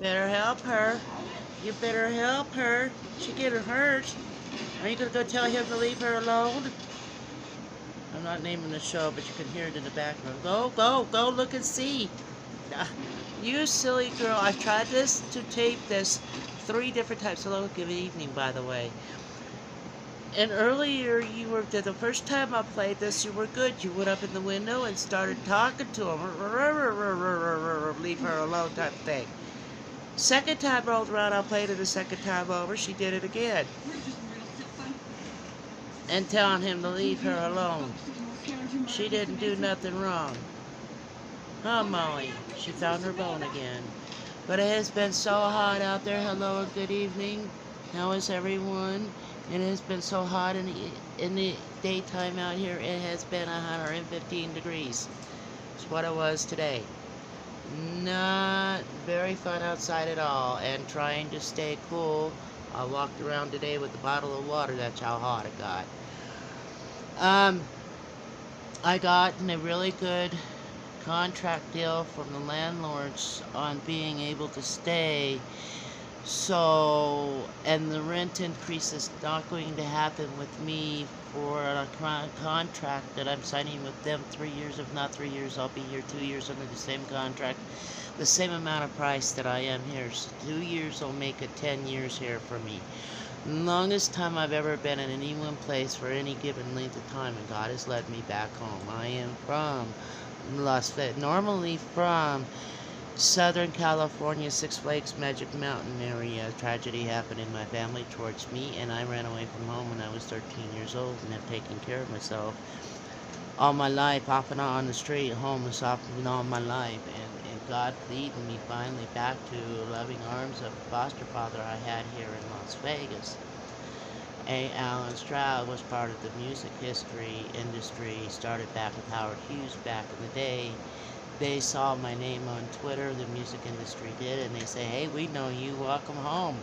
Better help her. You better help her. She getting hurt. Are you gonna go tell him to leave her alone? I'm not naming the show, but you can hear it in the background. Go, go, go look and see. Ah, you silly girl. I've tried to tape this 3 different times. Hello, good evening, by the way. And earlier, the first time I played this, you were good. You went up in the window and started talking to him. Leave her alone type thing. Second time rolled around, I played it a second time over. She did it again. And telling him to leave her alone. She didn't do nothing wrong. Huh, Molly? She found her bone again. But it has been so hot out there. Hello and good evening. How is everyone? It has been so hot in the daytime out here. It has been 115 degrees. It's what it was today. Not very fun outside at all. And trying to stay cool. I walked around today with a bottle of water. That's how hot it got. I got a really good contract deal from the landlords on being able to stay. So, and the rent increase is not going to happen with me for a contract that I'm signing with them 3 years. If not 3 years, I'll be here 2 years under the same contract, the same amount of price that I am here. So 2 years will make it 10 years here for me. Longest time I've ever been in any one place for any given length of time, and God has led me back home. I am from Las Vegas, normally from Southern California, Six Flags Magic Mountain area. A tragedy happened in my family towards me, and I ran away from home when I was 13 years old and have taken care of myself all my life, off and on the street, homeless off and on my life, and God leading me finally back to loving arms of the foster father I had here in Las Vegas. A. Alan Stroud was part of the music history industry, started back with Howard Hughes back in the day. They saw my name on Twitter, the music industry did, and they say, hey, we know you, welcome home.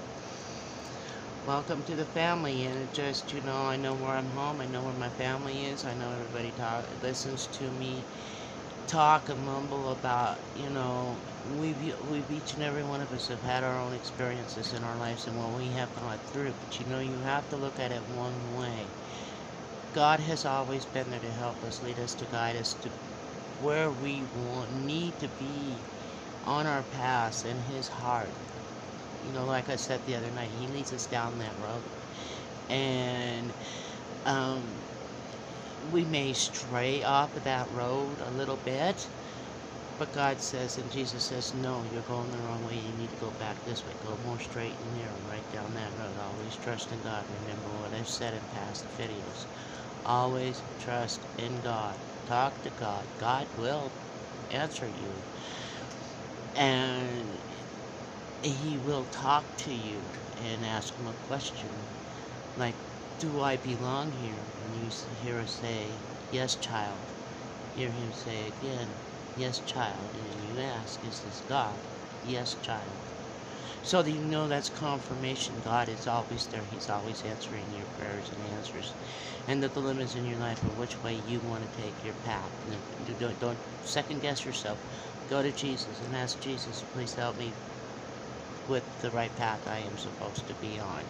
Welcome to the family, and it just, I know where I'm home, I know where my family is, I know everybody listens to me talk and mumble about, we've each and every one of us have had our own experiences in our lives and what we have gone through, but you have to look at it one way. God has always been there to help us, lead us, to guide us to where we need to be on our paths in His heart. Like I said the other night, He leads us down that road. And we may stray off of that road a little bit, but God says and Jesus says, no, you're going the wrong way. You need to go back this way. Go more straight and narrow, right down that road. Always trust in God. Remember what I've said in past videos. Always trust in God. Talk to God. God will answer you. And He will talk to you and ask Him a question. Like, do I belong here? And you hear her say, yes, child. Hear Him say again, yes, child. And you ask, is this God? Yes, child. So that that's confirmation. God is always there. He's always answering your prayers and answers. And that the limits in your life are which way you want to take your path. And don't second guess yourself. Go to Jesus and ask Jesus, please help me with the right path I am supposed to be on.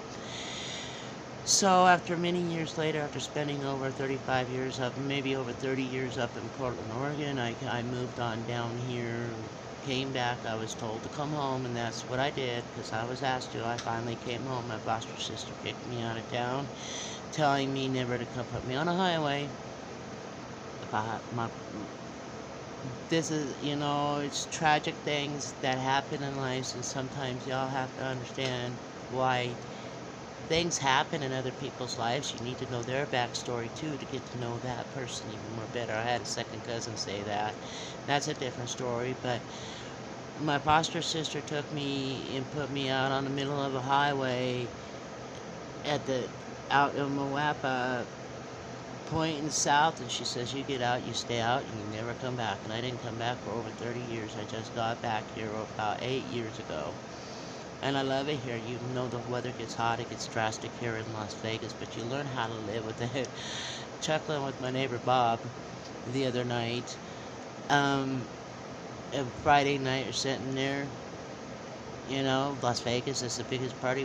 So after many years later, after spending over 35 years up, maybe over 30 years up in Portland, Oregon, I moved on down here, came back. I was told to come home, and that's what I did, because I was asked to. I finally came home. My foster sister kicked me out of town, telling me never to come put me on a highway. This is, it's tragic things that happen in life, and sometimes y'all have to understand why things happen in other people's lives. You need to know their backstory too to get to know that person even more better. I had a second cousin say that. That's a different story, but my foster sister took me and put me out on the middle of a highway out in Moapa, pointing south, and she says, you get out, you stay out, and you never come back. And I didn't come back for over 30 years. I just got back here about 8 years ago. And I love it here. The weather gets hot, it gets drastic here in Las Vegas, but you learn how to live with it. Chuckling with my neighbor Bob the other night. Friday night, you're sitting there, You know, Las Vegas is the biggest party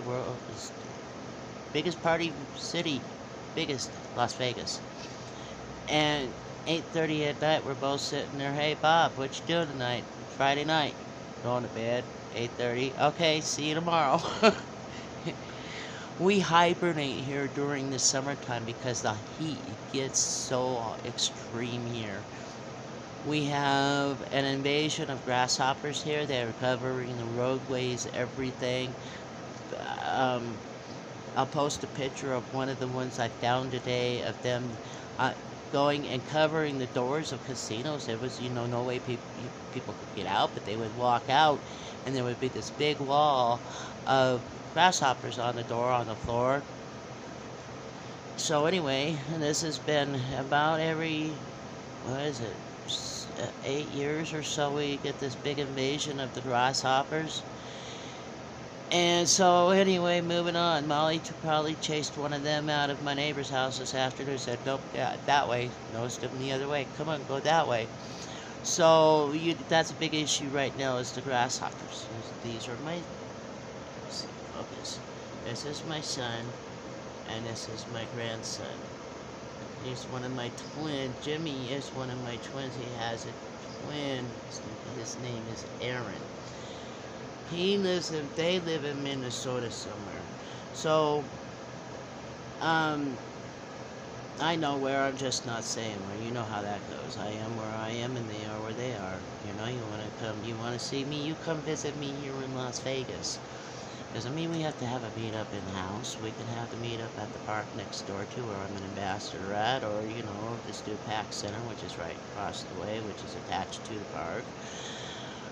city, biggest Las Vegas. And 8:30 at night, we're both sitting there. Hey, Bob, what you doing tonight? Friday night. Going to bed. 8:30. Okay, see you tomorrow. We hibernate here during the summertime because the heat gets so extreme here. We have an invasion of grasshoppers here. They're covering the roadways, everything. Um, I'll post a picture of one of the ones I found today of them uh, going and covering the doors of casinos. There was, no way people could get out, but they would walk out, and there would be this big wall of grasshoppers on the door, on the floor. So anyway, this has been about every, what is it, 8 years or so, we get this big invasion of the grasshoppers. And so anyway, moving on. Molly probably chased one of them out of my neighbor's house this afternoon. Said, nope, yeah, that way. Noticed him the other way. Come on, go that way. So that's a big issue right now is the grasshoppers. These are my, focus. This is my son, and this is my grandson. He's one of my twins. Jimmy is one of my twins. He has a twin. His name is Aaron. They live in Minnesota somewhere. So, I know where, I'm just not saying where. You know how that goes. I am where I am and they are where they are. You want to see me, you come visit me here in Las Vegas. Doesn't mean we have to have a meetup in the house. We can have the meetup at the park next door to where I'm an ambassador at, or, the Stupak Center, which is right across the way, which is attached to the park.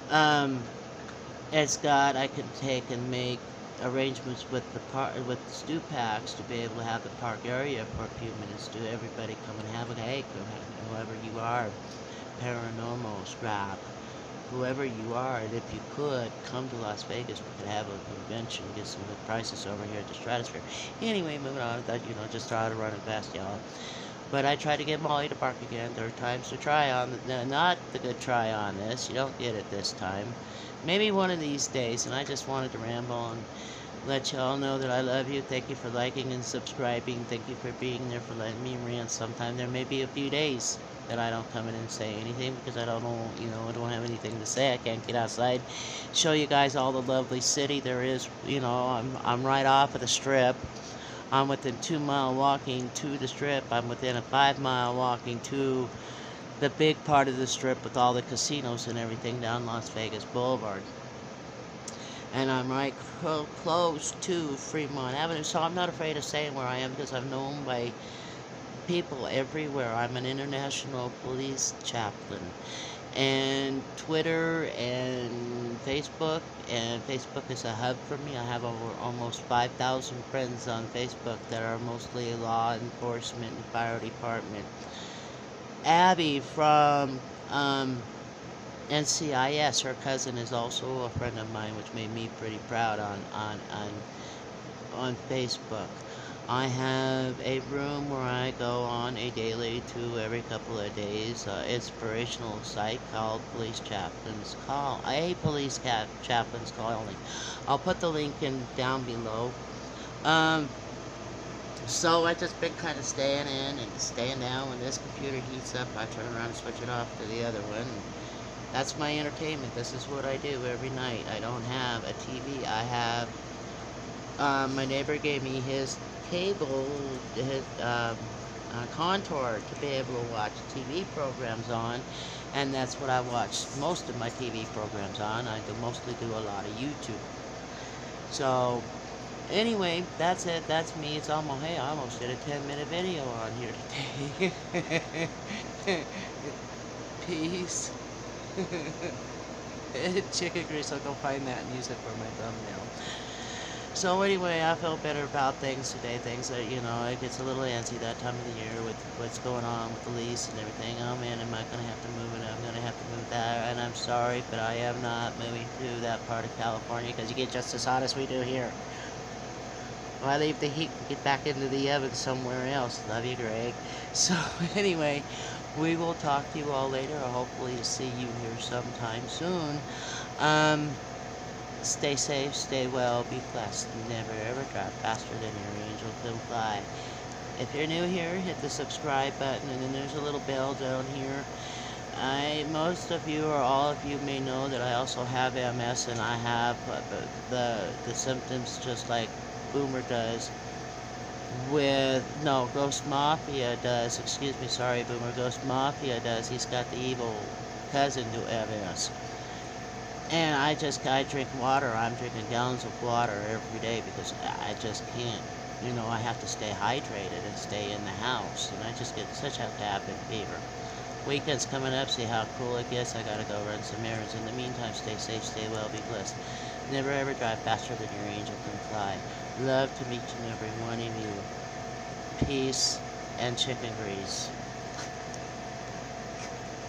I can take and make arrangements with the Stupaks to be able to have the park area for a few minutes to everybody come and have a hey, whoever you are, paranormal, scrap, whoever you are, and if you could come to Las Vegas, we could have a convention, get some good prices over here at the Stratosphere. Anyway, moving on, I thought, just try to run it past y'all. But I tried to get Molly to bark again. There are times to try on, not the good try on this. You don't get it this time. Maybe one of these days, and I just wanted to ramble and let y'all know that I love you. Thank you for liking and subscribing. Thank you for being there, for letting me rant sometime. There may be a few days that I don't come in and say anything because I don't know, I don't have anything to say. I can't get outside, show you guys all the lovely city there is. I'm right off of the Strip. I'm within 2-mile walking to the Strip. I'm within a 5-mile walking to the big part of the Strip with all the casinos and everything down Las Vegas Boulevard. And I'm right close to Fremont Avenue, so I'm not afraid of saying where I am because I'm known by people everywhere. I'm an international police chaplain. And Twitter and Facebook is a hub for me. I have over almost 5,000 friends on Facebook that are mostly law enforcement and fire department. Abby from NCIS, her cousin, is also a friend of mine, which made me pretty proud on Facebook. I have a room where I go on a daily to every couple of days inspirational site called Police Chaplains Call. Chaplains Calling. I'll put the link in down below. So I just been kind of staying in and staying down. When this computer heats up, I turn around and switch it off to the other one. That's my entertainment. This is what I do every night. I don't have a TV. I have, my neighbor gave me his cable, his Contour to be able to watch TV programs on, and that's what I watch most of my TV programs on. I mostly do a lot of YouTube. So anyway, that's it. That's me. It's almost, hey, I almost did a 10-minute video on here today. Peace. Chicken grease, I'll go find that and use it for my thumbnail. So anyway, I felt better about things today. Things that, it gets a little antsy that time of the year with what's going on with the lease and everything. Oh man, am I going to have to move it? I'm going to have to move that. And I'm sorry, but I am not moving to that part of California because you get just as hot as we do here. Well, I leave the heat and get back into the oven somewhere else. Love you, Greg. So anyway, we will talk to you all later, or hopefully to see you here sometime soon. Stay safe, stay well, be blessed. Never ever drive faster than your angel can fly. If you're new here, hit the subscribe button, and then there's a little bell down here. Most of you or all of you may know that I also have MS, and I have the symptoms just like Boomer does. No, Ghost Mafia does. Excuse me, sorry, Boomer. Ghost Mafia does. He's got the evil cousin to MS. And I drink water. I'm drinking gallons of water every day because I just can't. I have to stay hydrated and stay in the house. And I just get such a cabin fever. Weekend's coming up. See how cool it gets. I gotta go run some errands. In the meantime, stay safe, stay well, be blessed. Never ever drive faster than your angel can fly. Love to meet you, every one of you. Peace and chicken grease.